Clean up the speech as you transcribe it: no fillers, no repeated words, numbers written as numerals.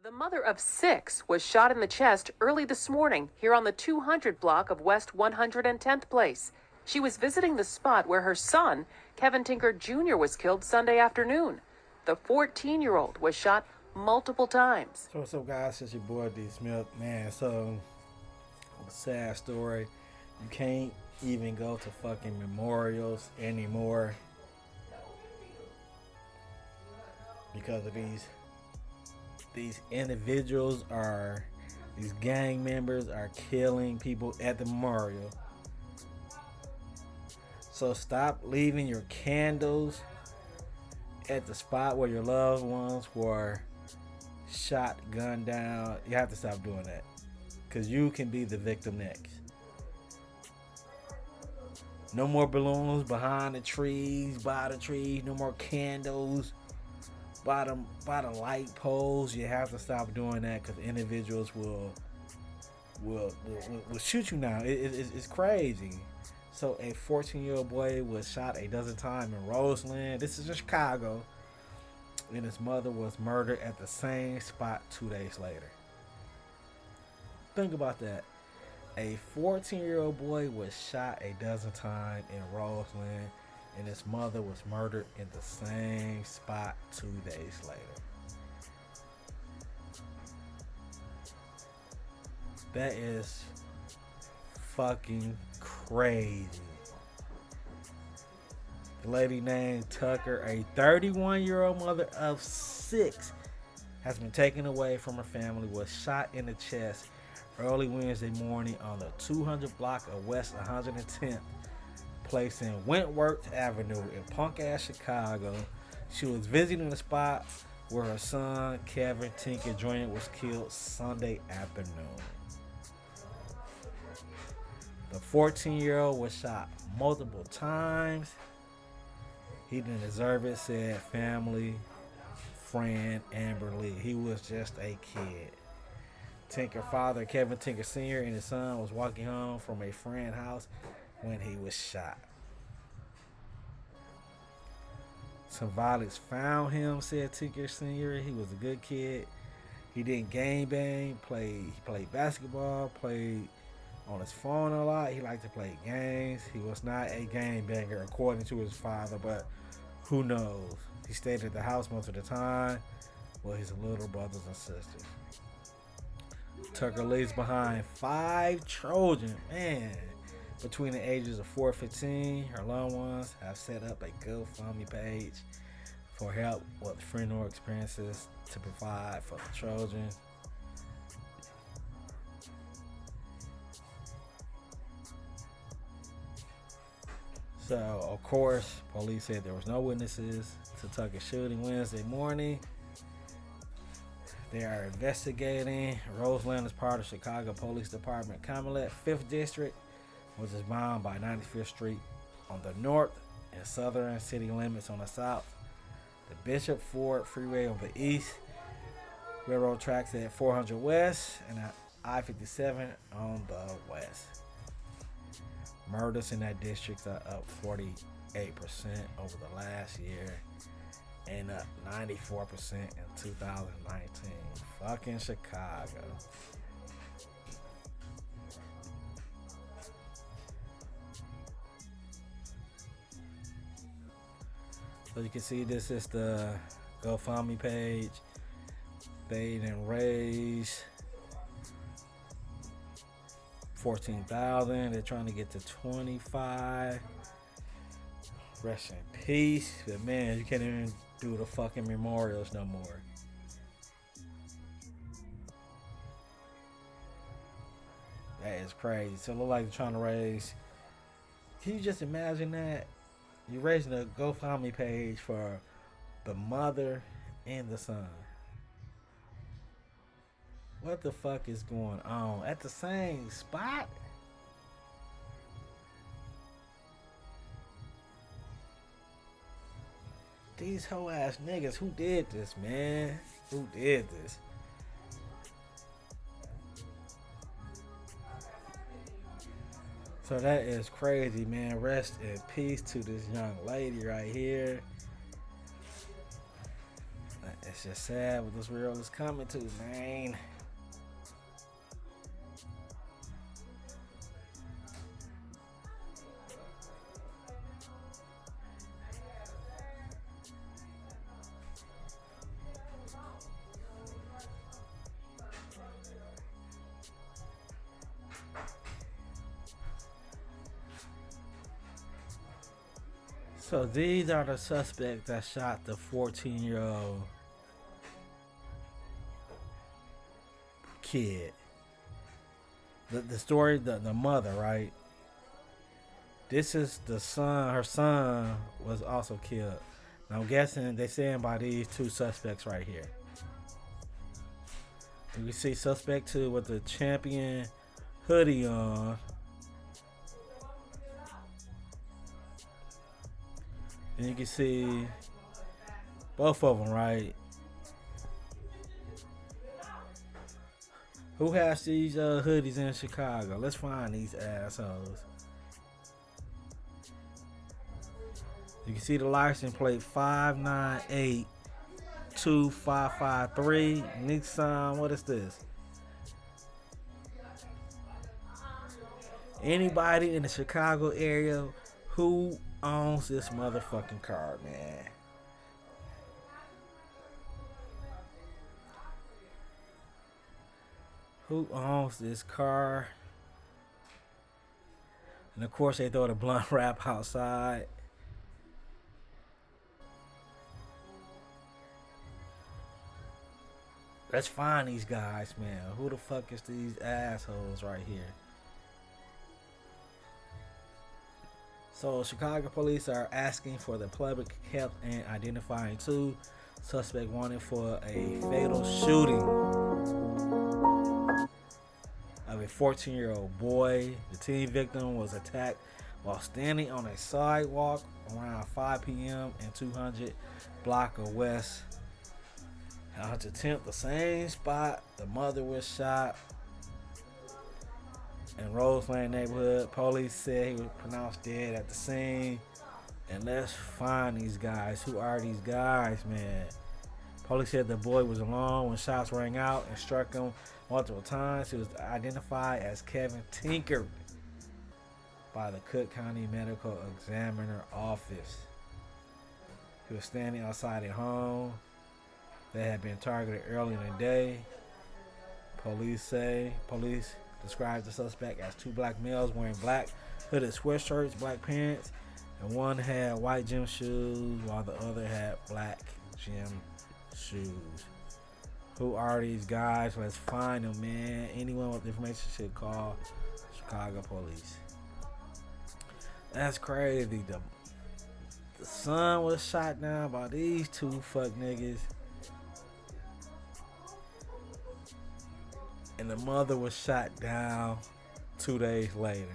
The mother of 6 was shot in the chest early this morning here on the 200 block of West 110th Place. She was visiting the spot where her son, Kevin Tinker Jr., was killed Sunday afternoon. The 14-year-old was shot multiple times. So what's up, guys? It's your boy D Smith. Man, so a sad story. You can't even go to fucking memorials anymore because of these individuals these gang members are killing people at the memorial. So stop leaving your candles at the spot where your loved ones were shot, gunned down. You have to stop doing that, because you can be the victim next. No more balloons behind the trees, by the trees. No more candles by the light poles. You have to stop doing that, because individuals will shoot you now. It's crazy. So a 14-year-old boy was shot a dozen times in Roseland. This is in Chicago. And his mother was murdered at the same spot 2 days later. Think about that. A 14-year-old boy was shot a dozen times in Roseland, and his mother was murdered in the same spot 2 days later. That is fucking crazy. The lady named Tucker, a 31-year-old mother of 6, has been taken away from her family, was shot in the chest early Wednesday morning on the 200 block of West 110th Place in Wentworth Avenue in punk-ass Chicago. She was visiting the spot where her son, Kevin Tinker Jr., was killed Sunday afternoon. The 14-year-old was shot multiple times. He didn't deserve it, said family friend Amber Lee. He was just a kid. Tinker father, Kevin Tinker Sr., and his son was walking home from a friend's house when he was shot. Some violence found him, said Tinker Sr. He was a good kid. He didn't gang bang, he played basketball, played on his phone a lot. He liked to play games. He was not a gang banger, according to his father, but who knows? He stayed at the house most of the time with his little brothers and sisters. Tucker leaves behind 5 children, man, between the ages of 4 and 15. Her loved ones have set up a GoFundMe page for help with funeral expenses to provide for the children. So, of course, police said there was no witnesses to Tucker's shooting Wednesday morning. They are investigating. Roseland is part of Chicago Police Department Camelot 5th District, which is bound by 95th Street on the north and southern city limits on the south, the Bishop Ford Freeway on the east, railroad tracks at 400 West, and I-57 on the west. Murders in that district are up 48% over the last year and up 94% in 2019. Fucking Chicago. So you can see this is the GoFundMe page. They didn't raise $14,000. They're trying to get to $25,000. Rest in peace. But man, you can't even do the fucking memorials no more. That is crazy. So it look like they're trying to raise. Can you just imagine that? You're raising a GoFundMe page for the mother and the son. What the fuck is going on? At the same spot? These hoe ass niggas, who did this, man? Who did this? So that is crazy, man. Rest in peace to this young lady right here. It's just sad what this world is coming to, man. So these are the suspects that shot the 14-year-old kid. The story, the mother, right? This is the son. Her son was also killed. Now I'm guessing they saying by these two suspects right here. You can see suspect 2 with the champion hoodie on. And you can see both of them, right? Who has these hoodies in Chicago? Let's find these assholes. You can see the license plate 5982553 Nissan. What is this? Anybody in the Chicago area who owns this motherfucking car, man? Who owns this car? And of course they throw the blunt wrap outside. Let's find these guys, man. Who the fuck is these assholes right here? So Chicago police are asking for the public help in identifying 2 suspects wanted for a fatal shooting of a 14-year-old boy. The teen victim was attacked while standing on a sidewalk around 5 p.m. in 200 block of West. To attempt the same spot the mother was shot in Roseland neighborhood. Police said he was pronounced dead at the scene. And let's find these guys. Who are these guys, man? Police said the boy was alone when shots rang out and struck him multiple times. He was identified as Kevin Tinker by the Cook County Medical Examiner Office. He was standing outside a home that had been targeted early in the day. Police described the suspect as 2 black males wearing black hooded sweatshirts, black pants, and one had white gym shoes while the other had black gym shoes. Who are these guys? Let's find them, man. Anyone with information should call Chicago police. That's crazy. The son was shot down by these 2 fuck niggas. And the mother was shot down 2 days later.